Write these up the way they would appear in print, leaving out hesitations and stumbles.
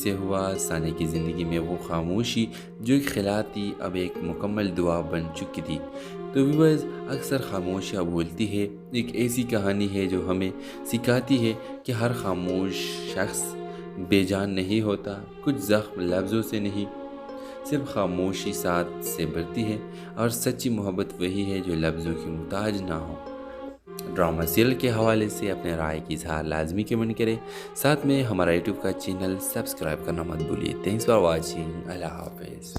سے ہوا ثانیہ کی زندگی میں وہ خاموشی جو ایک خلا تھی اب ایک مکمل دعا بن چکی تھی۔ تو ویورز، اکثر خاموشیاں بولتی ہے ایک ایسی کہانی ہے جو ہمیں سکھاتی ہے کہ ہر خاموش شخص بے جان نہیں ہوتا، کچھ زخم لفظوں سے نہیں، صرف خاموشی ساتھ سے بڑھتی ہے، اور سچی محبت وہی ہے جو لفظوں کی محتاج نہ ہو۔ ڈرامہ سیریل کے حوالے سے اپنے رائے کی اظہار لازمی کمنٹ کریں، ساتھ میں ہمارا یوٹیوب کا چینل سبسکرائب کرنا مت بھولیے۔ تھینکس فار واچنگ، اللہ حافظ۔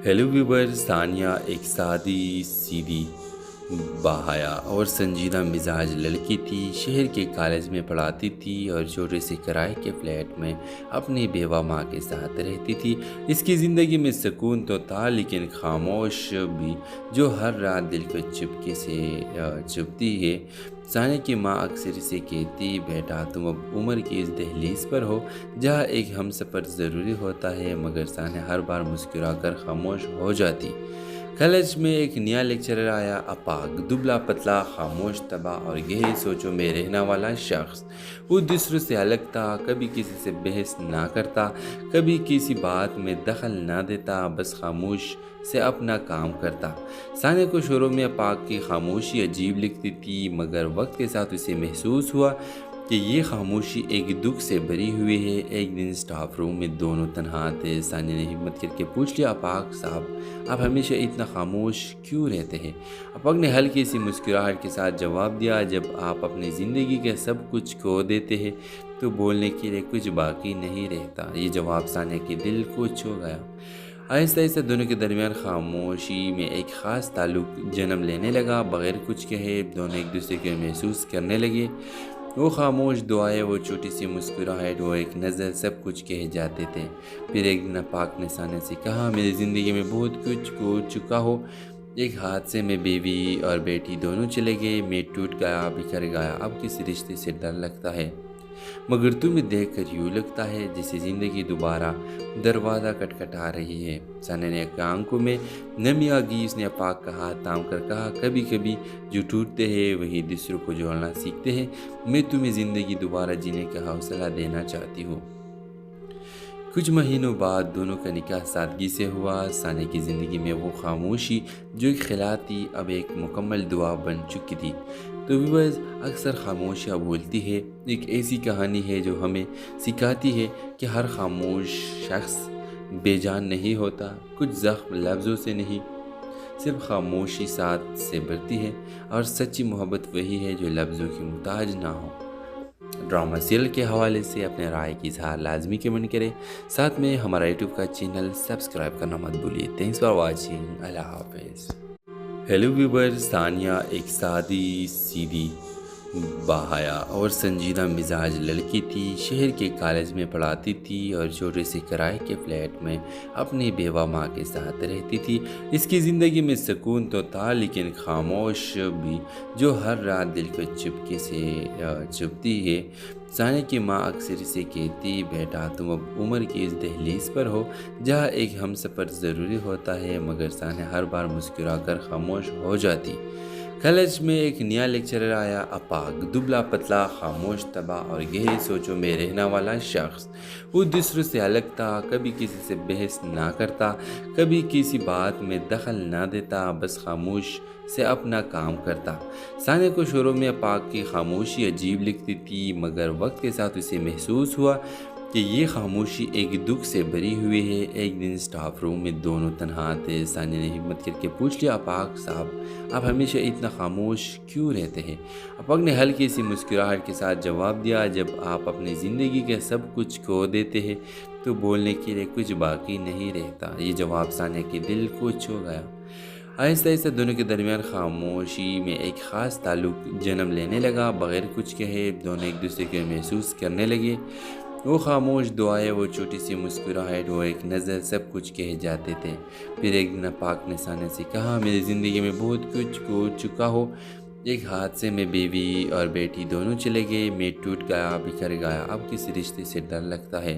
ہیلو ویور، ثانیہ ایک سادی سیدھی باحیا اور سنجیدہ مزاج لڑکی تھی۔ شہر کے کالج میں پڑھاتی تھی اور چھوٹے سے کرائے کے فلیٹ میں اپنی بیوہ ماں کے ساتھ رہتی تھی۔ اس کی زندگی میں سکون تو تھا، لیکن خاموش بھی، جو ہر رات دل کو چپکے سے چبھتی ہے۔ ثانیہ کی ماں اکثر اسے کہتی، بیٹا تم اب عمر کی اس دہلیز پر ہو جہاں ایک ہم سفر ضروری ہوتا ہے، مگر ثانیہ ہر بار مسکرا کر خاموش ہو جاتی۔ کالج میں ایک نیا لیکچرر آیا، اپاگ، دبلا پتلا، خاموش طبع اور گہری سوچوں میں رہنے والا شخص۔ وہ دوسروں سے الگ تھا، کبھی کسی سے بحث نہ کرتا، کبھی کسی بات میں دخل نہ دیتا، بس خاموش سے اپنا کام کرتا۔ ثانیہ کو شروع میں اپاگ کی خاموشی عجیب لگتی تھی، مگر وقت کے ساتھ اسے محسوس ہوا کہ یہ خاموشی ایک دکھ سے بھری ہوئی ہے۔ ایک دن اسٹاف روم میں دونوں تنہا تھے۔ ثانیہ نے ہمت کر کے پوچھ لیا، اپاگ صاحب، آپ ہمیشہ اتنا خاموش کیوں رہتے ہیں؟ اپاگ نے ہلکی سی مسکراہٹ کے ساتھ جواب دیا، جب آپ اپنی زندگی کے سب کچھ کھو دیتے ہیں تو بولنے کے لیے کچھ باقی نہیں رہتا۔ یہ جواب ثانیہ کے دل کو چھو گیا۔ آہستہ آہستہ دونوں کے درمیان خاموشی میں ایک خاص تعلق جنم لینے لگا۔ بغیر کچھ کہے دونوں ایک دوسرے کو محسوس کرنے لگے۔ وہ خاموش دعائیں، وہ چھوٹی سی مسکراہٹ، وہ ایک نظر، سب کچھ کہہ جاتے تھے۔ پھر ایک دن اپاگ نے ثانیہ سے کہا، میری زندگی میں بہت کچھ کھو چکا ہو۔ ایک حادثے میں بیوی اور بیٹی دونوں چلے گئے، میں ٹوٹ گیا، بکھر گیا، اب کسی رشتے سے ڈر لگتا ہے، مگر تمہیں دیکھ کر یوں لگتا ہے جیسے زندگی دوبارہ دروازہ کھٹکھٹا رہی ہے۔ ثانیہ نے آنکھوں میں نمی آ گئی۔ اس نے اپاگ کا ہاتھ تھام کر کہا، کبھی کبھی جو ٹوٹتے ہیں وہی دوسروں کو جوڑنا سیکھتے ہیں۔ میں تمہیں زندگی دوبارہ جینے کا حوصلہ دینا چاہتی ہوں۔ کچھ مہینوں بعد دونوں کا نکاح سادگی سے ہوا۔ ثانیہ کی زندگی میں وہ خاموشی جو ایک خلا تھی اب ایک مکمل دعا بن چکی تھی۔ تو ویورز، اکثر خاموشیاں بولتی ہے ایک ایسی کہانی ہے جو ہمیں سکھاتی ہے کہ ہر خاموش شخص بے جان نہیں ہوتا، کچھ زخم لفظوں سے نہیں، صرف خاموشی ساتھ سے بڑھتی ہے، اور سچی محبت وہی ہے جو لفظوں کی محتاج نہ ہو۔ ڈرامہ سیریل کے حوالے سے اپنے رائے کی اظہار لازمی کمنٹ کریں، ساتھ میں ہمارا یوٹیوب کا چینل سبسکرائب کرنا مت بھولیے۔ تھینکس فار واچنگ، اللہ حافظ۔ ہیلو ویور، ثانیہ ایک سادی سیدھی باحیا اور سنجیدہ مزاج لڑکی تھی۔ شہر کے کالج میں پڑھاتی تھی اور چھوٹے سے کرائے کے فلیٹ میں اپنی بیوہ ماں کے ساتھ رہتی تھی۔ اس کی زندگی میں سکون تو تھا، لیکن خاموش بھی، جو ہر رات دل کو چپکے سے چبھتی ہے۔ ثانیہ کی ماں اکثر اسے کہتی، بیٹا تم اب عمر کی اس دہلیز پر ہو جہاں ایک ہم سفر ضروری ہوتا ہے، مگر ثانیہ ہر بار مسکرا کر خاموش ہو جاتی۔ کالج میں ایک نیا لیکچرر آیا، اپاگ، دبلا پتلا، خاموش طبع اور گہری سوچوں میں رہنے والا شخص۔ وہ دوسروں سے الگ تھا، کبھی کسی سے بحث نہ کرتا، کبھی کسی بات میں دخل نہ دیتا، بس خاموش سے اپنا کام کرتا۔ ثانیہ کو شروع میں اپاگ کی خاموشی عجیب لگتی تھی، مگر وقت کے ساتھ اسے محسوس ہوا کہ یہ خاموشی ایک دکھ سے بھری ہوئی ہے۔ ایک دن اسٹاف روم میں دونوں تنہا تھے۔ ثانیہ نے ہمت کر کے پوچھ لیا، اپاگ صاحب، آپ ہمیشہ اتنا خاموش کیوں رہتے ہیں؟ اپاگ نے ہلکی سی مسکراہٹ کے ساتھ جواب دیا، جب آپ اپنی زندگی کے سب کچھ کھو دیتے ہیں تو بولنے کے لیے کچھ باقی نہیں رہتا۔ یہ جواب ثانیہ کے دل کو چھو گیا۔ آہستہ آہستہ دونوں کے درمیان خاموشی میں ایک خاص تعلق جنم لینے لگا۔ بغیر کچھ کہے دونوں ایک دوسرے کو محسوس کرنے لگے۔ وہ خاموش دعائیں، وہ چھوٹی سی مسکراہٹ، وہ ایک نظر، سب کچھ کہہ جاتے تھے۔ پھر ایک دن اپاگ نے ثانیہ سے کہا، میری زندگی میں بہت کچھ کھو چکا ہو۔ ایک حادثے میں بیوی اور بیٹی دونوں چلے گئے، میں ٹوٹ گیا، بکھر گیا، اب کسی رشتے سے ڈر لگتا ہے،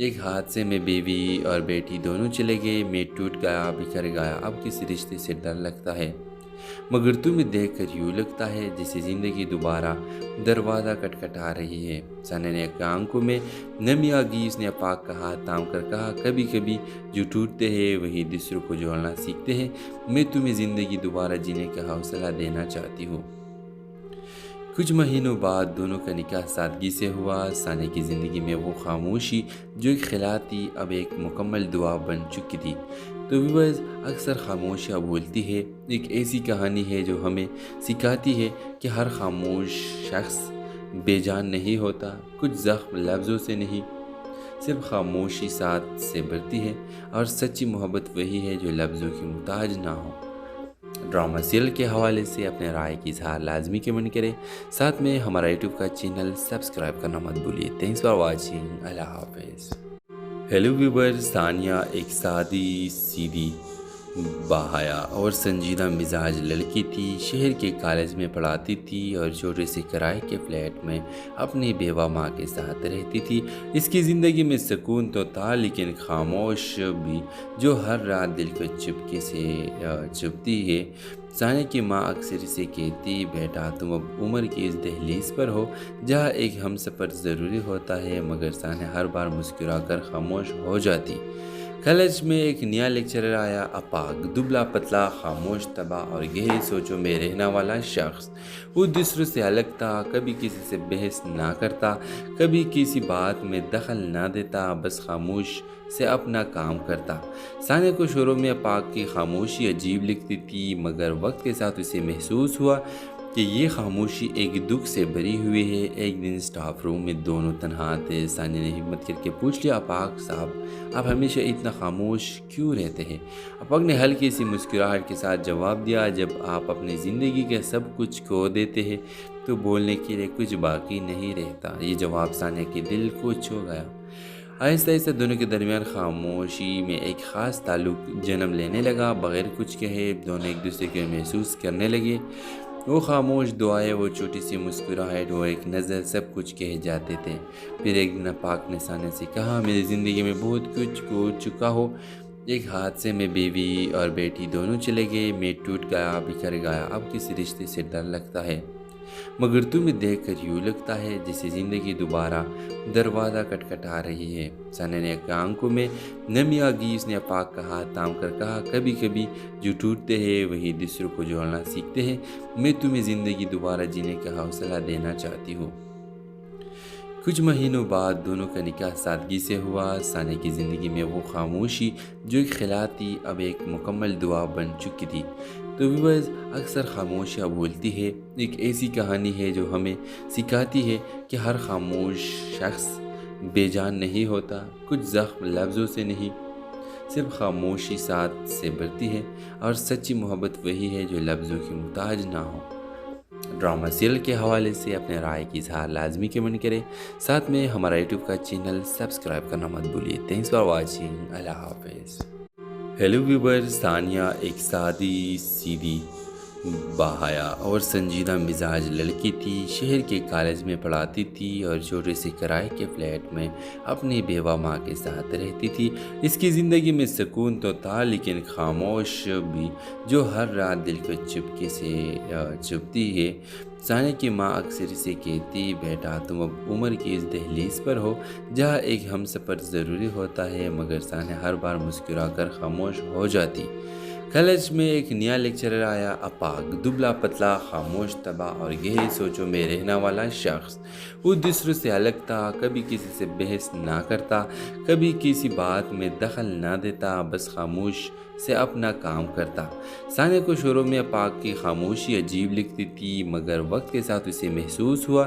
ایک حادثے میں بیوی اور بیٹی دونوں چلے گئے، میٹ ٹوٹ گیا، بکھر گیا، اب کس رشتے سے ڈر لگتا ہے، مگر تمہیں دیکھ کر یوں لگتا ہے جیسے زندگی دوبارہ دروازہ کھٹکھٹا رہی ہے۔ ثانیہ نے آنکھوں میں نمی آ گئی، اس نے اپاک کا ہاتھ تھام کر کہا، کبھی کبھی جو ٹوٹتے ہیں وہی دوسروں کو جوڑنا سیکھتے ہیں۔ میں تمہیں زندگی دوبارہ جینے کا حوصلہ دینا چاہتی ہوں۔ کچھ مہینوں بعد دونوں کا نکاح سادگی سے ہوا۔ ثانیہ کی زندگی میں وہ خاموشی جو ایک خلا تھی اب ایک مکمل دعا بن چکی تھی۔ تو ویورز، اکثر خاموشیاں بولتی ہے ایک ایسی کہانی ہے جو ہمیں سکھاتی ہے کہ ہر خاموش شخص بے جان نہیں ہوتا، کچھ زخم لفظوں سے نہیں، صرف خاموشی ساتھ سے بھرتی ہے، اور سچی محبت وہی ہے جو لفظوں کی محتاج نہ ہو۔ ڈرامہ سیریل کے حوالے سے اپنے رائے کی اظہار لازمی کمنٹ کریں، ساتھ میں ہمارا یوٹیوب کا چینل سبسکرائب کرنا مت بھولیے۔ تھینکس فار واچنگ، اللہ حافظ۔ ہیلو ویورز، ثانیہ ایک سادی سیدھی باحیا اور سنجیدہ مزاج لڑکی تھی۔ شہر کے کالج میں پڑھاتی تھی اور چھوٹے سے کرائے کے فلیٹ میں اپنی بیوہ ماں کے ساتھ رہتی تھی۔ اس کی زندگی میں سکون تو تھا لیکن خاموش بھی، جو ہر رات دل کو چپکے سے چبھتی ہے۔ ثانیہ کی ماں اکثر اسے کہتی، بیٹا تم اب عمر کی اس دہلیز پر ہو جہاں ایک ہم سفر ضروری ہوتا ہے، مگر ثانیہ ہر بار مسکرا کر خاموش ہو جاتی۔ کالج میں ایک نیا لیکچرر آیا، اپاک، دبلا پتلا، خاموش طبع اور گہری سوچوں میں رہنے والا شخص۔ وہ دوسروں سے الگ تھا، کبھی کسی سے بحث نہ کرتا، کبھی کسی بات میں دخل نہ دیتا، بس خاموش سے اپنا کام کرتا۔ ثانیہ کو شروع میں اپاک کی خاموشی عجیب لگتی تھی، مگر وقت کے ساتھ اسے محسوس ہوا کہ یہ خاموشی ایک دکھ سے بھری ہوئی ہے۔ ایک دن اسٹاف روم میں دونوں تنہا تھے۔ ثانیہ نے ہمت کر کے پوچھ لیا، اپاک صاحب، آپ ہمیشہ اتنا خاموش کیوں رہتے ہیں؟ اپاک نے ہلکی سی مسکراہٹ کے ساتھ جواب دیا، جب آپ اپنی زندگی کے سب کچھ کھو دیتے ہیں تو بولنے کے لیے کچھ باقی نہیں رہتا۔ یہ جواب ثانیہ کے دل کو چھو گیا۔ آہستہ آہستہ دونوں کے درمیان خاموشی میں ایک خاص تعلق جنم لینے لگا۔ بغیر کچھ کہے دونوں ایک دوسرے کو محسوس کرنے لگے۔ وہ خاموش دعائیں، وہ چھوٹی سی مسکراہٹ، وہ ایک نظر، سب کچھ کہہ جاتے تھے۔ پھر ایک دن اپاک نے ثانیہ سے کہا، میری زندگی میں بہت کچھ کھو چکا ہو۔ ایک حادثے میں بیوی اور بیٹی دونوں چلے گئے، میٹ ٹوٹ گیا، بکھر گیا، اب کس رشتے سے ڈر لگتا ہے، مگر تمہیں دیکھ کر یوں لگتا ہے جیسے زندگی دوبارہ دروازہ کھٹکھٹا رہی ہے۔ ثانیہ نے آنکھوں میں نمی آ گئی، اس نے اپاک کا ہاتھ تھام کر کہا، کبھی کبھی جو ٹوٹتے ہیں وہی دوسروں کو جوڑنا سیکھتے ہیں۔ میں تمہیں زندگی دوبارہ جینے کا حوصلہ دینا چاہتی ہوں۔ کچھ مہینوں بعد دونوں کا نکاح سادگی سے ہوا۔ ثانیہ کی زندگی میں وہ خاموشی جو ایک خلا تھی اب ایک مکمل دعا بن چکی تھی۔ تو ویورز، اکثر خاموشیاں بولتی ہے ایک ایسی کہانی ہے جو ہمیں سکھاتی ہے کہ ہر خاموش شخص بے جان نہیں ہوتا، کچھ زخم لفظوں سے نہیں، صرف خاموشی ساتھ سے بھرتی ہے، اور سچی محبت وہی ہے جو لفظوں کی محتاج نہ ہو۔ ڈرامہ سیریل کے حوالے سے اپنے رائے کی اظہار لازمی کمنٹ کریں، ساتھ میں ہمارا یوٹیوب کا چینل سبسکرائب کرنا مت بھولیے۔ تھینکس فار واچنگ، اللہ حافظ۔ ہیلو ویورز، ثانیہ ایک سادی سیدھی باحیا اور سنجیدہ مزاج لڑکی تھی۔ شہر کے کالج میں پڑھاتی تھی اور چھوٹے سے کرائے کے فلیٹ میں اپنی بیوہ ماں کے ساتھ رہتی تھی۔ اس کی زندگی میں سکون تو تھا لیکن خاموش بھی، جو ہر رات دل کو چپکے سے چبھتی ہے۔ ثانیہ کی ماں اکثر اسے کہتی، بیٹا تم اب عمر کی اس دہلیز پر ہو جہاں ایک ہم سفر ضروری ہوتا ہے، مگر ثانیہ ہر بار مسکرا کر خاموش ہو جاتی۔ کالج میں ایک نیا لیکچرر آیا، اپاک، دبلا پتلا، خاموش طبع اور گہری سوچوں میں رہنے والا شخص۔ وہ دوسروں سے الگ تھا، کبھی کسی سے بحث نہ کرتا، کبھی کسی بات میں دخل نہ دیتا، بس خاموش سے اپنا کام کرتا۔ ثانیہ کو شروع میں اپاک کی خاموشی عجیب لگتی تھی، مگر وقت کے ساتھ اسے محسوس ہوا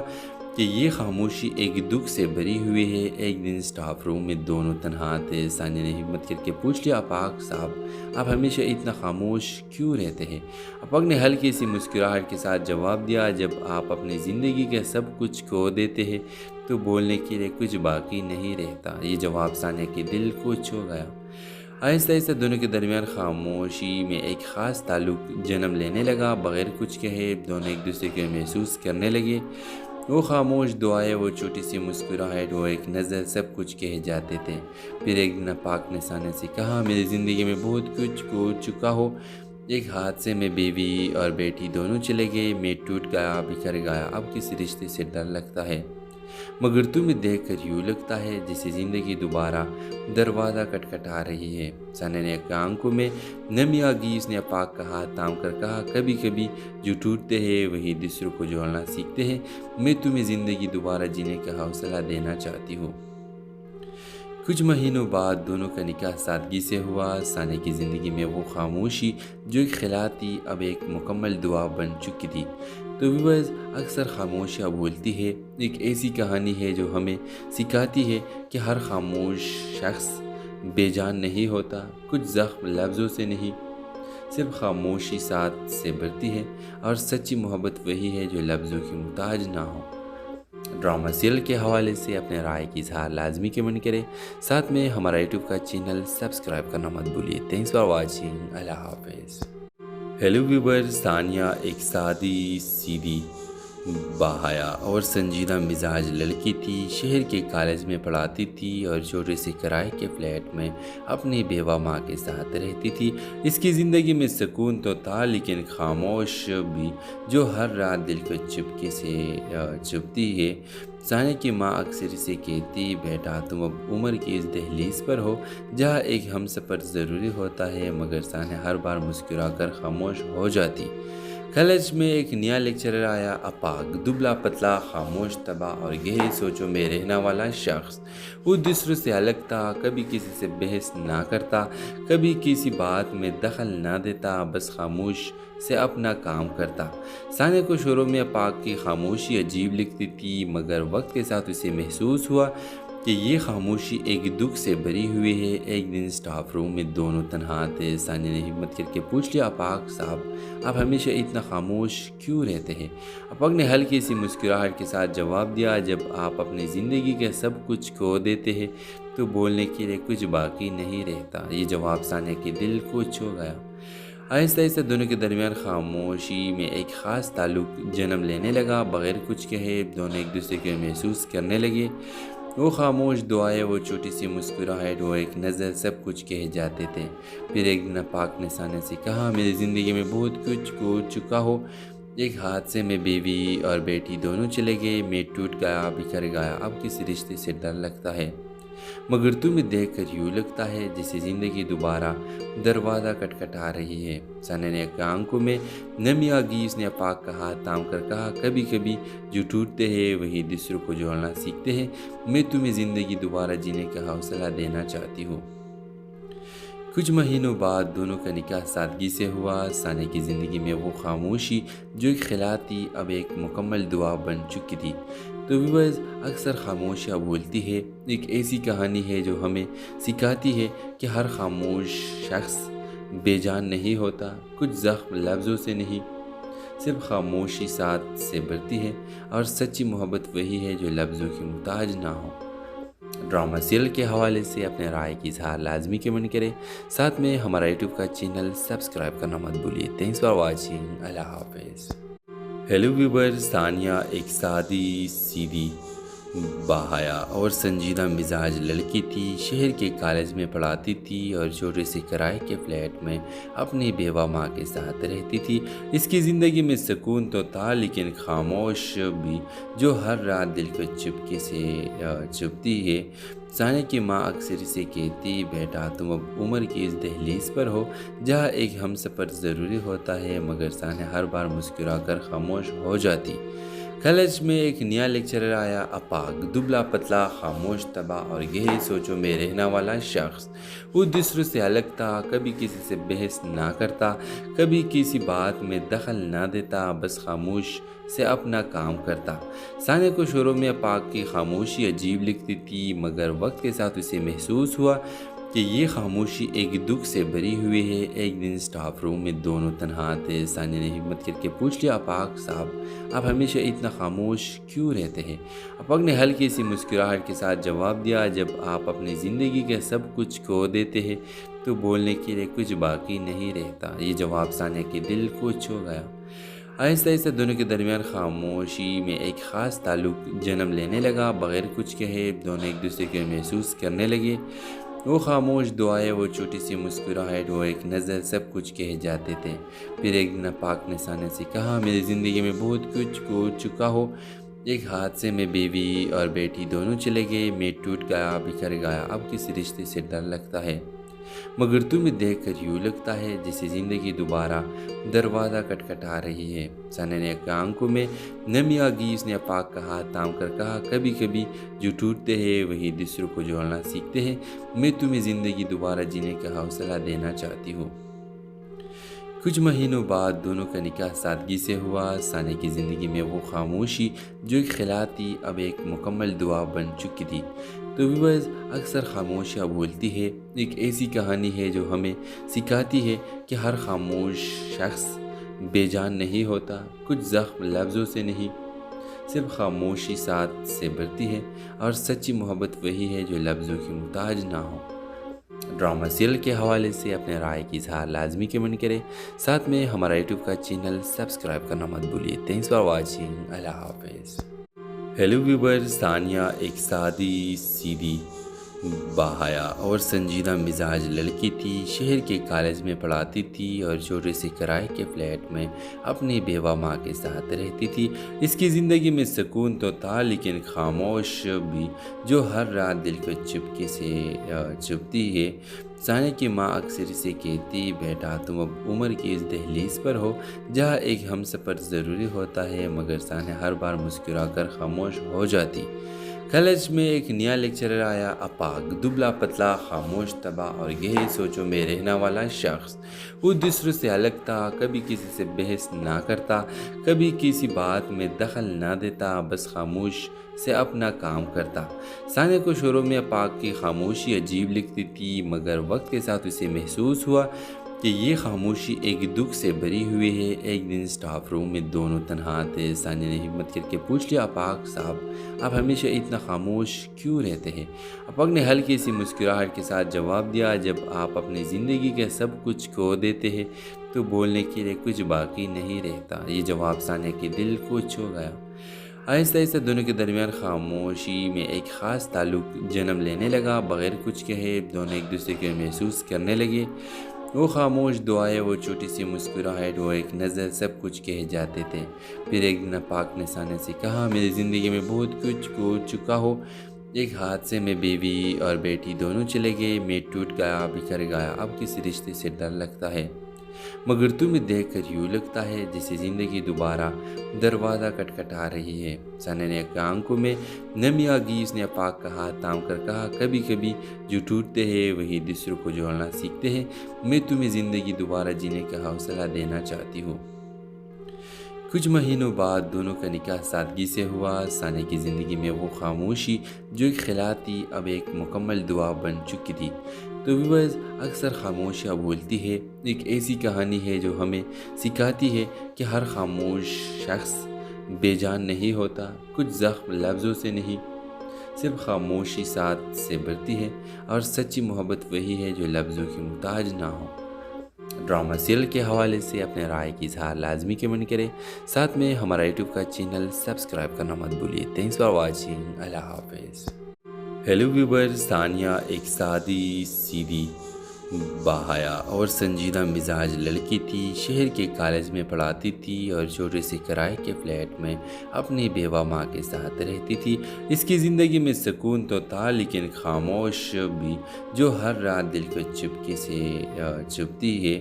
کہ یہ خاموشی ایک دکھ سے بھری ہوئی ہے۔ ایک دن اسٹاف روم میں دونوں تنہا تھے۔ ثانیہ نے ہمت کر کے پوچھ لیا، اپاک صاحب، آپ ہمیشہ اتنا خاموش کیوں رہتے ہیں؟ اپاک نے ہلکی سی مسکراہٹ کے ساتھ جواب دیا، جب آپ اپنی زندگی کے سب کچھ کھو دیتے ہیں تو بولنے کے لیے کچھ باقی نہیں رہتا۔ یہ جواب ثانیہ کے دل کو چھو گیا۔ آہستہ آہستہ دونوں کے درمیان خاموشی میں ایک خاص تعلق جنم لینے لگا۔ بغیر کچھ کہے دونوں ایک دوسرے کو محسوس کرنے لگے۔ وہ خاموش دعائیں، وہ چھوٹی سی مسکراہٹ، وہ ایک نظر سب کچھ کہہ جاتے تھے۔ پھر ایک دن پاک نے سانے سے کہا، میری زندگی میں بہت کچھ ہو چکا ہو۔ ایک حادثے میں بیوی اور بیٹی دونوں چلے گئے، میں ٹوٹ گیا، بکھر گیا، اب کسی رشتے سے ڈر لگتا ہے، مگر تمہیں دیکھ کر یوں لگتا ہے جیسے زندگی دوبارہ دروازہ کھٹکھٹا رہی ہے۔ سانے نے آنکھوں میں نمی آ گئی، اس نے پاک کا ہاتھ تھام کر کہا، کبھی کبھی جو ٹوٹتے ہیں وہی دوسروں کو جوڑنا سیکھتے ہیں۔ میں تمہیں زندگی دوبارہ جینے کا حوصلہ دینا چاہتی ہوں۔ کچھ مہینوں بعد دونوں کا نکاح سادگی سے ہوا۔ سانے کی زندگی میں وہ خاموشی جو ایک خلا تھی اب ایک مکمل دعا بن چکی تھی۔ تو ویورز، اکثر خاموشیاں بولتی ہے ایک ایسی کہانی ہے جو ہمیں سکھاتی ہے کہ ہر خاموش شخص بے جان نہیں ہوتا۔ کچھ زخم لفظوں سے نہیں، صرف خاموشی ساتھ سے بھرتی ہے، اور سچی محبت وہی ہے جو لفظوں کی محتاج نہ ہو۔ ڈرامہ سیریل کے حوالے سے اپنے رائے کی اظہار لازمی کمنٹ کریں، ساتھ میں ہمارا یوٹیوب کا چینل سبسکرائب کرنا مت بھولیے۔ تھینکس فار واچنگ، اللہ حافظ۔ ہیلو ویور، ثانیہ ایک سادی سیدھی باحیا اور سنجیدہ مزاج لڑکی تھی۔ شہر کے کالج میں پڑھاتی تھی اور چھوٹے سے کرائے کے فلیٹ میں اپنی بیوہ ماں کے ساتھ رہتی تھی۔ اس کی زندگی میں سکون تو تھا، لیکن خاموش بھی جو ہر رات دل کو چپکے سے چبھتی ہے۔ ثانیہ کی ماں اکثر اسے کہتی، بیٹا تم اب عمر کی اس دہلیز پر ہو جہاں ایک ہم سفر ضروری ہوتا ہے، مگر ثانیہ ہر بار مسکرا کر خاموش ہو جاتی۔ کالج میں ایک نیا لیکچرر آیا، اپاگ، دبلا پتلا، خاموش طبع اور گہری سوچوں میں رہنے والا شخص۔ وہ دوسروں سے الگ تھا، کبھی کسی سے بحث نہ کرتا، کبھی کسی بات میں دخل نہ دیتا، بس خاموش سے اپنا کام کرتا۔ ثانیہ کو شروع میں اپاگ کی خاموشی عجیب لگتی تھی، مگر وقت کے ساتھ اسے محسوس ہوا کہ یہ خاموشی ایک دکھ سے بھری ہوئی ہے۔ ایک دن اسٹاف روم میں دونوں تنہا تھے۔ ثانیہ نے ہمت کر کے پوچھ لیا، اپاگ صاحب آپ ہمیشہ اتنا خاموش کیوں رہتے ہیں؟ اپاگ نے ہلکی سی مسکراہٹ کے ساتھ جواب دیا، جب آپ اپنی زندگی کے سب کچھ کھو دیتے ہیں تو بولنے کے لیے کچھ باقی نہیں رہتا۔ یہ جواب ثانیہ کے دل کو چھو گیا۔ آہستہ آہستہ دونوں کے درمیان خاموشی میں ایک خاص تعلق جنم لینے لگا۔ بغیر کچھ کہے دونوں ایک دوسرے کو محسوس کرنے لگے۔ وہ خاموش دعائیں، وہ چھوٹی سی مسکراہٹ، وہ ایک نظر سب کچھ کہہ جاتے تھے۔ پھر ایک دن پاک نے ثانیہ سے کہا، میری زندگی میں بہت کچھ ہو چکا ہو۔ ایک حادثے میں بیوی اور بیٹی دونوں چلے گئے، میں ٹوٹ گیا، بکھر گیا، اب کسی رشتے سے ڈر لگتا ہے، مگر تمہیں دیکھ کر یوں لگتا ہے جیسے زندگی دوبارہ دروازہ کھٹکھٹا رہی ہے۔ ثانیہ نے آنکھوں میں نمی آ گئی، اس نے پاک کا ہاتھ تھام کر کہا، کبھی کبھی جو ٹوٹتے ہیں وہی دوسروں کو جوڑنا سیکھتے ہیں۔ میں تمہیں زندگی دوبارہ جینے کا حوصلہ دینا چاہتی ہوں۔ کچھ مہینوں بعد دونوں کا نکاح سادگی سے ہوا۔ ثانیہ کی زندگی میں وہ خاموشی جو ایک خلا تھی اب ایک مکمل دعا بن چکی تھی۔ تو ویورز، اکثر خاموشیاں بولتی ہے ایک ایسی کہانی ہے جو ہمیں سکھاتی ہے کہ ہر خاموش شخص بے جان نہیں ہوتا۔ کچھ زخم لفظوں سے نہیں، صرف خاموشی ساتھ سے بھرتی ہے، اور سچی محبت وہی ہے جو لفظوں کی محتاج نہ ہو۔ ڈرامہ سیریل کے حوالے سے اپنے رائے کی اظہار لازمی کمنٹ کریں، ساتھ میں ہمارا یوٹیوب کا چینل سبسکرائب کرنا مت بھولیے۔ تھینکس فار واچنگ، اللہ حافظ۔ ہیلو ویور، ثانیہ ایک سادی سیدھی باحیا اور سنجیدہ مزاج لڑکی تھی۔ شہر کے کالج میں پڑھاتی تھی اور چھوٹے سے کرائے کے فلیٹ میں اپنی بیوہ ماں کے ساتھ رہتی تھی۔ اس کی زندگی میں سکون تو تھا، لیکن خاموش بھی جو ہر رات دل کو چپکے سے چبھتی ہے۔ ثانیہ کی ماں اکثر اسے کہتی، بیٹا تم اب عمر کی اس دہلیز پر ہو جہاں ایک ہم سفر ضروری ہوتا ہے، مگر ثانیہ ہر بار مسکرا کر خاموش ہو جاتی۔ کالج میں ایک نیا لیکچرر آیا، اپاگ، دبلا پتلا، خاموش طبع اور گہری سوچوں میں رہنے والا شخص۔ وہ دوسروں سے الگ تھا، کبھی کسی سے بحث نہ کرتا، کبھی کسی بات میں دخل نہ دیتا، بس خاموش سے اپنا کام کرتا۔ ثانیہ کو شروع میں اپاگ کی خاموشی عجیب لگتی تھی، مگر وقت کے ساتھ اسے محسوس ہوا کہ یہ خاموشی ایک دکھ سے بھری ہوئی ہے۔ ایک دن اسٹاف روم میں دونوں تنہا تھے۔ ثانیہ نے ہمت کر کے پوچھ لیا، اپاگ صاحب آپ ہمیشہ اتنا خاموش کیوں رہتے ہیں؟ اپاگ نے ہلکی سی مسکراہٹ کے ساتھ جواب دیا، جب آپ اپنی زندگی کے سب کچھ کھو دیتے ہیں تو بولنے کے لیے کچھ باقی نہیں رہتا۔ یہ جواب ثانیہ کے دل کو چھو گیا۔ آہستہ آہستہ دونوں کے درمیان خاموشی میں ایک خاص تعلق جنم لینے لگا۔ بغیر کچھ کہے دونوں ایک دوسرے کو محسوس کرنے لگے۔ وہ خاموش دعائیں، وہ چھوٹی سی مسکراہٹ، وہ ایک نظر، سب کچھ کہہ جاتے تھے۔ پھر ایک دن پاک نے ثانیہ سے کہا، میری زندگی میں بہت کچھ ہو چکا ہو۔ ایک حادثے میں بیوی اور بیٹی دونوں چلے گئے، میں ٹوٹ گیا، بکھر گیا۔ اب کسی رشتے سے ڈر لگتا ہے، مگر تمہیں دیکھ کر یوں لگتا ہے جیسے زندگی دوبارہ دروازہ کھٹکھٹا رہی ہے۔ ثانیہ نے آنکھوں میں نمی آ گئی۔ اس نے پاک کا ہاتھ تھام کر کہا، کبھی کبھی جو ٹوٹتے ہیں وہی دوسروں کو جوڑنا سیکھتے ہیں۔ میں تمہیں زندگی دوبارہ جینے کا حوصلہ دینا چاہتی ہوں۔ کچھ مہینوں بعد دونوں کا نکاح سادگی سے ہوا۔ ثانیہ کی زندگی میں وہ خاموشی جو ایک خلا تھی اب ایک مکمل دعا بن چکی تھی۔ تو ویورز، اکثر خاموشیاں بولتی ہے ایک ایسی کہانی ہے جو ہمیں سکھاتی ہے کہ ہر خاموش شخص بے جان نہیں ہوتا۔ کچھ زخم لفظوں سے نہیں، صرف خاموشی ساتھ سے بھرتی ہے، اور سچی محبت وہی ہے جو لفظوں کی محتاج نہ ہو۔ ڈرامہ سیریل کے حوالے سے اپنے رائے کی اظہار لازمی کمنٹ کریں، ساتھ میں ہمارا یوٹیوب کا چینل سبسکرائب کرنا مت بھولیے۔ Thanks for watching. اللہ حافظ۔ ہیلو ویور، ثانیہ ایک سادی سیدھی باحیا اور سنجیدہ مزاج لڑکی تھی۔ شہر کے کالج میں پڑھاتی تھی اور چھوٹے سے کرائے کے فلیٹ میں اپنی بیوہ ماں کے ساتھ رہتی تھی۔ اس کی زندگی میں سکون تو تھا، لیکن خاموش بھی جو ہر رات دل کو چپکے سے چبھتی ہے۔ ثانیہ کی ماں اکثر اسے کہتی، بیٹا تم اب عمر کی اس دہلیز پر ہو جہاں ایک ہم سفر ضروری ہوتا ہے، مگر ثانیہ ہر بار مسکرا کر خاموش ہو جاتی۔ کالج میں ایک نیا لیکچرر آیا، اپاگ، دبلا پتلا، خاموش طبع اور گہری سوچوں میں رہنے والا شخص۔ وہ دوسروں سے الگ تھا، کبھی کسی سے بحث نہ کرتا، کبھی کسی بات میں دخل نہ دیتا، بس خاموش سے اپنا کام کرتا۔ ثانیہ کو شروع میں اپاگ کی خاموشی عجیب لگتی تھی، مگر وقت کے ساتھ اسے محسوس ہوا کہ یہ خاموشی ایک دکھ سے بھری ہوئی ہے۔ ایک دن اسٹاف روم میں دونوں تنہا تھے۔ ثانیہ نے ہمت کر کے پوچھ لیا، اپاگ صاحب آپ ہمیشہ اتنا خاموش کیوں رہتے ہیں؟ اپاگ نے ہلکی سی مسکراہٹ کے ساتھ جواب دیا، جب آپ اپنی زندگی کے سب کچھ کھو دیتے ہیں تو بولنے کے لیے کچھ باقی نہیں رہتا۔ یہ جواب ثانیہ کے دل کو چھو گیا۔ آہستہ آہستہ دونوں کے درمیان خاموشی میں ایک خاص تعلق جنم لینے لگا۔ بغیر کچھ کہے دونوں ایک دوسرے کو محسوس کرنے لگے۔ وہ خاموش دعائیں، وہ چھوٹی سی مسکراہٹ، وہ ایک نظر، سب کچھ کہہ جاتے تھے۔ پھر ایک دن پاک نے ثانیہ سے کہا، میری زندگی میں بہت کچھ ہو چکا ہو۔ ایک حادثے میں بیوی اور بیٹی دونوں چلے گئے، میں ٹوٹ گیا، بکھر گیا۔ اب کسی رشتے سے ڈر لگتا ہے، مگر تمہیں دیکھ کر یوں لگتا ہے جیسے زندگی دوبارہ دروازہ کھٹکھٹا رہی ہے۔ ثانیہ نے آنکھوں میں نمی آ گئی۔ اس نے پاک کا ہاتھ تھام کر کہا، کبھی کبھی جو ٹوٹتے ہیں وہی دوسروں کو جوڑنا سیکھتے ہیں۔ میں تمہیں زندگی دوبارہ جینے کا حوصلہ دینا چاہتی ہوں۔ کچھ مہینوں بعد دونوں کا نکاح سادگی سے ہوا۔ ثانیہ کی زندگی میں وہ خاموشی جو ایک خلا تھی اب ایک مکمل دعا بن چکی تھی۔ تو ویورز، اکثر خاموشیاں بولتی ہے ایک ایسی کہانی ہے جو ہمیں سکھاتی ہے کہ ہر خاموش شخص بے جان نہیں ہوتا۔ کچھ زخم لفظوں سے نہیں، صرف خاموشی ساتھ سے بھرتی ہے، اور سچی محبت وہی ہے جو لفظوں کی محتاج نہ ہو۔ ڈرامہ سیریل کے حوالے سے اپنے رائے کی اظہار لازمی کمنٹ کریں، ساتھ میں ہمارا یوٹیوب کا چینل سبسکرائب کرنا مت بھولیے۔ Thanks for watching. اللہ حافظ۔ ہیلو ویور، ثانیہ ایک سادی سیدھی باحیا اور سنجیدہ مزاج لڑکی تھی۔ شہر کے کالج میں پڑھاتی تھی اور چھوٹے سے کرائے کے فلیٹ میں اپنی بیوہ ماں کے ساتھ رہتی تھی۔ اس کی زندگی میں سکون تو تھا، لیکن خاموش بھی جو ہر رات دل کو چپکے سے چبھتی ہے۔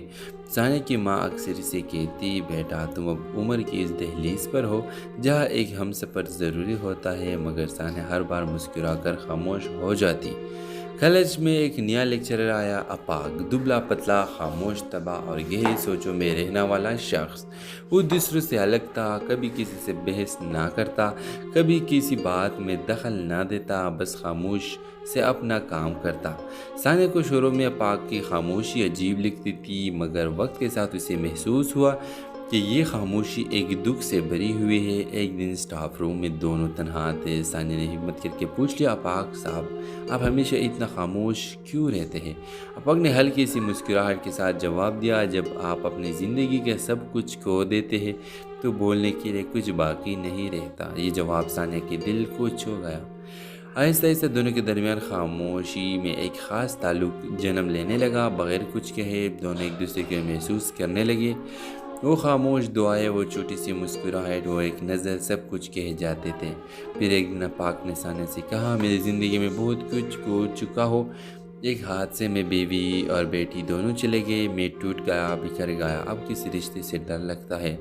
ثانیہ کی ماں اکثر اسے کہتی، بیٹا تم اب عمر کی اس دہلیز پر ہو جہاں ایک ہم سفر ضروری ہوتا ہے، مگر ثانیہ ہر بار مسکرا کر خاموش ہو جاتی۔ کالج میں ایک نیا لیکچرر آیا، اپاگ، دبلا پتلا، خاموش طبع اور گہری سوچوں میں رہنے والا شخص۔ وہ دوسروں سے الگ تھا، کبھی کسی سے بحث نہ کرتا، کبھی کسی بات میں دخل نہ دیتا، بس خاموش سے اپنا کام کرتا۔ ثانیہ کو شروع میں اپاگ کی خاموشی عجیب لگتی تھی، مگر وقت کے ساتھ اسے محسوس ہوا کہ یہ خاموشی ایک دکھ سے بھری ہوئی ہے۔ ایک دن اسٹاف روم میں دونوں تنہا تھے۔ ثانیہ نے ہمت کر کے پوچھ لیا، اپاگ صاحب آپ ہمیشہ اتنا خاموش کیوں رہتے ہیں؟ اپاگ نے ہلکی سی مسکراہٹ کے ساتھ جواب دیا، جب آپ اپنی زندگی کے سب کچھ کھو دیتے ہیں تو بولنے کے لیے کچھ باقی نہیں رہتا۔ یہ جواب ثانیہ کے دل کو چھو گیا۔ آہستہ آہستہ دونوں کے درمیان خاموشی میں ایک خاص تعلق جنم لینے لگا۔ بغیر کچھ کہے دونوں ایک دوسرے کو محسوس کرنے لگے۔ وہ خاموش دعائیں، وہ چھوٹی سی مسکراہٹ، وہ ایک نظر، سب کچھ کہے جاتے تھے۔ پھر ایک دن پاک نے ثانیہ سے کہا، میری زندگی میں بہت کچھ ہو چکا ہو۔ ایک حادثے میں بیوی اور بیٹی دونوں چلے گئے، میں ٹوٹ گیا، بکھر گیا، اب کسی رشتے سے ڈر لگتا ہے،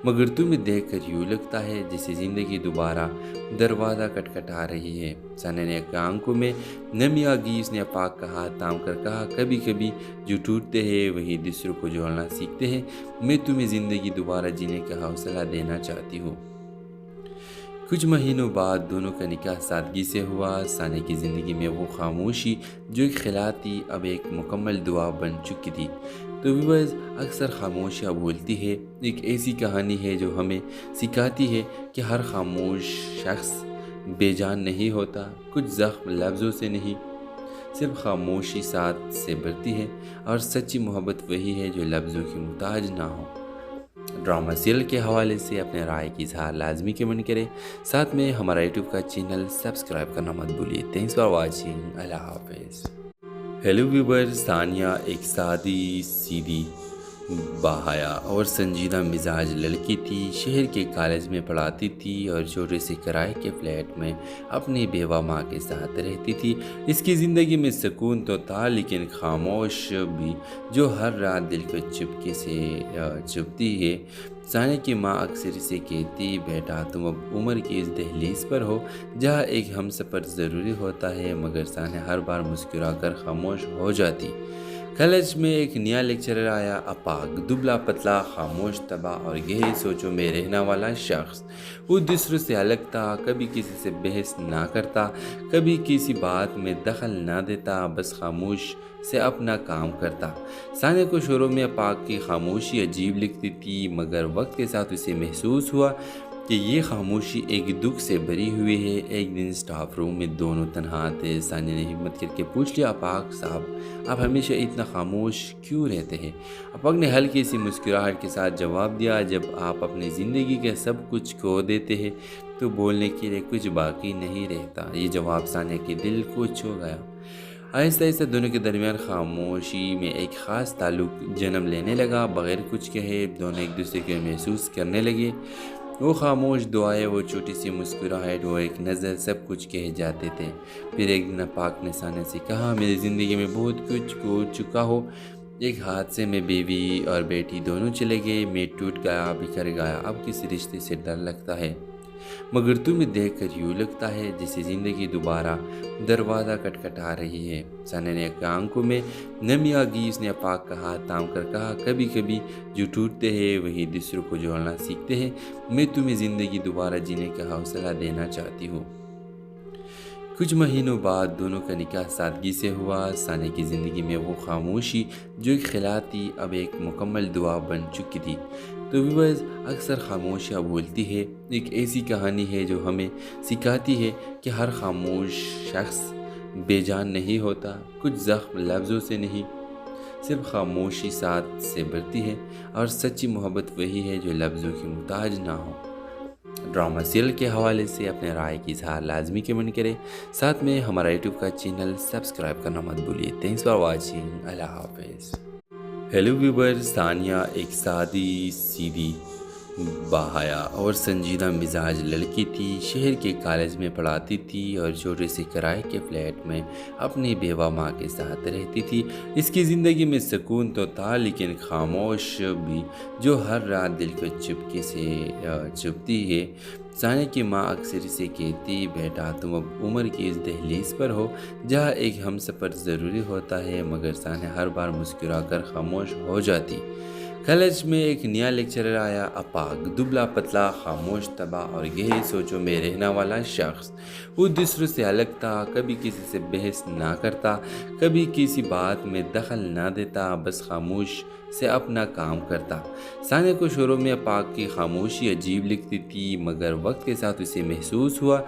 مگر تمہیں دیکھ کر یوں لگتا ہے جیسے زندگی دوبارہ دروازہ کھٹکھٹا رہی ہے۔ ثانیہ نے آنکھوں میں نمی آ گئی۔ اس نے پاک کا ہاتھ تھام کر کہا، کبھی کبھی جو ٹوٹتے ہیں وہی دوسروں کو جوڑنا سیکھتے ہیں۔ میں تمہیں زندگی دوبارہ جینے کا حوصلہ دینا چاہتی ہوں۔ کچھ مہینوں بعد دونوں کا نکاح سادگی سے ہوا۔ ثانیہ کی زندگی میں وہ خاموشی جو ایک خلا تھی اب ایک مکمل دعا بن چکی تھی۔ تو ویورز، اکثر خاموشیاں بولتی ہے ایک ایسی کہانی ہے جو ہمیں سکھاتی ہے کہ ہر خاموش شخص بے جان نہیں ہوتا۔ کچھ زخم لفظوں سے نہیں، صرف خاموشی ساتھ سے بھرتی ہے، اور سچی محبت وہی ہے جو لفظوں کی محتاج نہ ہو۔ ڈرامہ سیریل کے حوالے سے اپنے رائے کی اظہار لازمی کمنٹ کریں، ساتھ میں ہمارا یوٹیوب کا چینل سبسکرائب کرنا مت بھولیے۔ Thanks for watching. اللہ حافظ۔ ہیلو ویورز، ثانیہ ایک سادی سیدھی باحیا اور سنجیدہ مزاج لڑکی تھی۔ شہر کے کالج میں پڑھاتی تھی اور چھوٹے سے کرائے کے فلیٹ میں اپنی بیوہ ماں کے ساتھ رہتی تھی۔ اس کی زندگی میں سکون تو تھا، لیکن خاموش بھی جو ہر رات دل کو چپکے سے چبھتی ہے۔ ثانیہ کی ماں اکثر اسے کہتی، بیٹا تم اب عمر کی اس دہلیز پر ہو جہاں ایک ہم سفر ضروری ہوتا ہے، مگر ثانیہ ہر بار مسکرا کر خاموش ہو جاتی۔ کالج میں ایک نیا لیکچرر آیا، اپاگ، دبلا پتلا، خاموش طبع اور گہری سوچوں میں رہنے والا شخص۔ وہ دوسروں سے الگ تھا، کبھی کسی سے بحث نہ کرتا، کبھی کسی بات میں دخل نہ دیتا، بس خاموش سے اپنا کام کرتا۔ ثانیہ کو شروع میں اپاگ کی خاموشی عجیب لگتی تھی، مگر وقت کے ساتھ اسے محسوس ہوا کہ یہ خاموشی ایک دکھ سے بھری ہوئی ہے۔ ایک دن اسٹاف روم میں دونوں تنہا تھے۔ ثانیہ نے ہمت کر کے پوچھ لیا، اپاگ صاحب آپ ہمیشہ اتنا خاموش کیوں رہتے ہیں؟ اپاگ نے ہلکی سی مسکراہٹ کے ساتھ جواب دیا، جب آپ اپنی زندگی کا سب کچھ کھو دیتے ہیں تو بولنے کے لیے کچھ باقی نہیں رہتا۔ یہ جواب ثانیہ کے دل کو چھو گیا۔ آہستہ آہستہ دونوں کے درمیان خاموشی میں ایک خاص تعلق جنم لینے لگا۔ بغیر کچھ کہے دونوں ایک دوسرے کو محسوس کرنے لگے۔ وہ خاموش دعائیں، وہ چھوٹی سی مسکراہٹ، وہ ایک نظر، سب کچھ کہے جاتے تھے۔ پھر ایک دن پاک نے ثانیہ سے کہا، میری زندگی میں بہت کچھ ہو چکا ہو۔ ایک حادثے میں بیوی اور بیٹی دونوں چلے گئے، میں ٹوٹ گیا، بکھر گیا، اب کسی رشتے سے ڈر لگتا ہے، مگر تمہیں دیکھ کر یوں لگتا ہے جیسے زندگی دوبارہ دروازہ کھٹکھٹا رہی ہے۔ ثانیہ نے آنکھوں میں نمی آ گئی۔ اس نے پاک کا ہاتھ تھام کر کہا، کبھی کبھی جو ٹوٹتے ہیں وہی دوسروں کو جوڑنا سیکھتے ہیں۔ میں تمہیں زندگی دوبارہ جینے کا حوصلہ دینا چاہتی ہوں۔ کچھ مہینوں بعد دونوں کا نکاح سادگی سے ہوا۔ ثانیہ کی زندگی میں وہ خاموشی جو ایک خلا تھی اب ایک مکمل دعا بن چکی تھی۔ تو ویورز، اکثر خاموشیاں بولتی ہے ایک ایسی کہانی ہے جو ہمیں سکھاتی ہے کہ ہر خاموش شخص بے جان نہیں ہوتا۔ کچھ زخم لفظوں سے نہیں، صرف خاموشی ساتھ سے بھرتی ہے، اور سچی محبت وہی ہے جو لفظوں کی محتاج نہ ہو۔ ڈرامہ سیریل کے حوالے سے اپنے رائے کی اظہار لازمی کمنٹ کریں، ساتھ میں ہمارا یوٹیوب کا چینل سبسکرائب کرنا مت بھولیے۔ Thanks for watching. اللہ حافظ۔ ہیلو ویورز، ثانیہ ایک سادی سیدھی باحیا اور سنجیدہ مزاج لڑکی تھی۔ شہر کے کالج میں پڑھاتی تھی اور چھوٹے سے کرائے کے فلیٹ میں اپنی بیوہ ماں کے ساتھ رہتی تھی۔ اس کی زندگی میں سکون تو تھا، لیکن خاموش بھی جو ہر رات دل کو چپکے سے چبھتی ہے۔ ثانیہ کی ماں اکثر اسے کہتی، بیٹا تم اب عمر کی اس دہلیز پر ہو جہاں ایک ہم سفر ضروری ہوتا ہے، مگر ثانیہ ہر بار مسکرا کر خاموش ہو جاتی۔ کالج میں ایک نیا لیکچرر آیا، اپاگ، دبلا پتلا، خاموش طبع اور گہری سوچوں میں رہنے والا شخص۔ وہ دوسروں سے الگ تھا، کبھی کسی سے بحث نہ کرتا، کبھی کسی بات میں دخل نہ دیتا، بس خاموش سے اپنا کام کرتا۔ ثانیہ کو شروع میں اپاگ کی خاموشی عجیب لگتی تھی، مگر وقت کے ساتھ اسے محسوس ہوا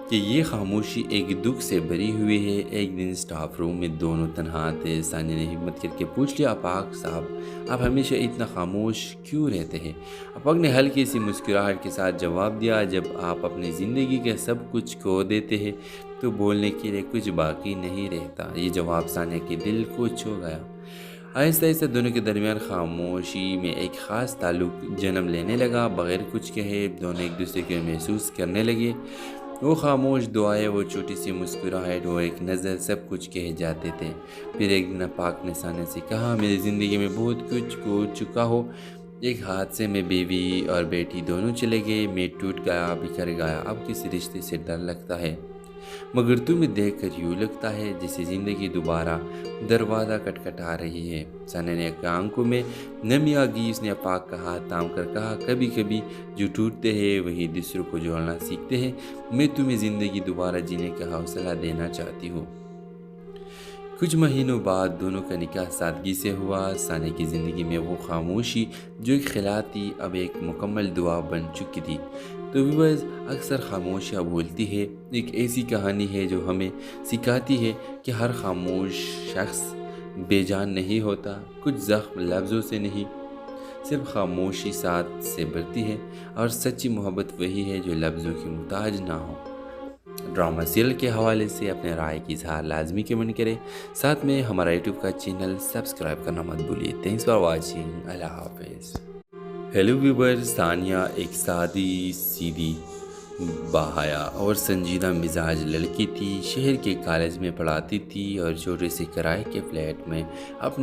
کہ یہ خاموشی ایک دکھ سے بری ہوئی ہے۔ ایک دن سٹاف روم میں دونوں تنہا تھے۔ ثانیہ نے ہمت کر کے پوچھ لیا، آفاق صاحب آپ ہمیشہ اتنا خاموش کیوں رہتے ہیں؟ آفاق نے ہلکی سی مسکراہٹ کے ساتھ جواب دیا، جب آپ اپنی زندگی کے سب کچھ کھو دیتے ہیں تو بولنے کے لیے کچھ باقی نہیں رہتا۔ یہ جواب ثانیہ کے دل کو چھو گیا۔ آہستہ آہستہ دونوں کے درمیان خاموشی میں ایک خاص تعلق جنم لینے لگا۔ بغیر کچھ کہے دونوں ایک دوسرے کو محسوس کرنے لگے۔ وہ خاموش دعائیں، وہ چھوٹی سی مسکراہٹ، وہ ایک نظر، سب کچھ کہہ جاتے تھے۔ پھر ایک دن آفاق نے ثانیہ سے کہا، میری زندگی میں بہت کچھ کھو چکا ہو۔ ایک حادثے میں بیوی اور بیٹی دونوں چلے گئے، میں ٹوٹ گیا، بکھر گیا۔ اب کسی رشتے سے ڈر لگتا ہے، مگر تمہیں دیکھ کر یوں لگتا ہے جیسے زندگی دوبارہ دروازہ کھٹکھٹا رہی ہے۔ ثانیہ نے آنکھوں میں نمی آ گئی۔ اس نے آفاق کا ہاتھ تھام کر کہا، کبھی کبھی جو ٹوٹتے ہیں وہی دوسروں کو جوڑنا سیکھتے ہیں۔ میں تمہیں زندگی دوبارہ جینے کا حوصلہ دینا چاہتی ہوں۔ کچھ مہینوں بعد دونوں کا نکاح سادگی سے ہوا۔ ثانیہ کی زندگی میں وہ خاموشی جو ایک خلا تھی اب ایک مکمل دعا بن چکی تھی۔ تو ویورز، اکثر خاموشیاں بولتی ہے ایک ایسی کہانی ہے جو ہمیں سکھاتی ہے کہ ہر خاموش شخص بے جان نہیں ہوتا۔ کچھ زخم لفظوں سے نہیں، صرف خاموشی ساتھ سے بھرتی ہے، اور سچی محبت وہی ہے جو لفظوں کی محتاج نہ ہو۔ ڈرامہ سیریل کے حوالے سے اپنے رائے کی اظہار لازمی کمنٹ کریں، ساتھ میں ہمارا یوٹیوب کا چینل سبسکرائب کرنا مت بھولیے۔ تھینکس فار واچنگ، اللہ حافظ۔ ہیلو ویورز، ثانیہ ایک سادی سیدھی باحیا اور سنجیدہ مزاج لڑکی تھی۔ شہر کے کالج میں پڑھاتی تھی اور چھوٹے سے کرائے کے فلیٹ میں اپنے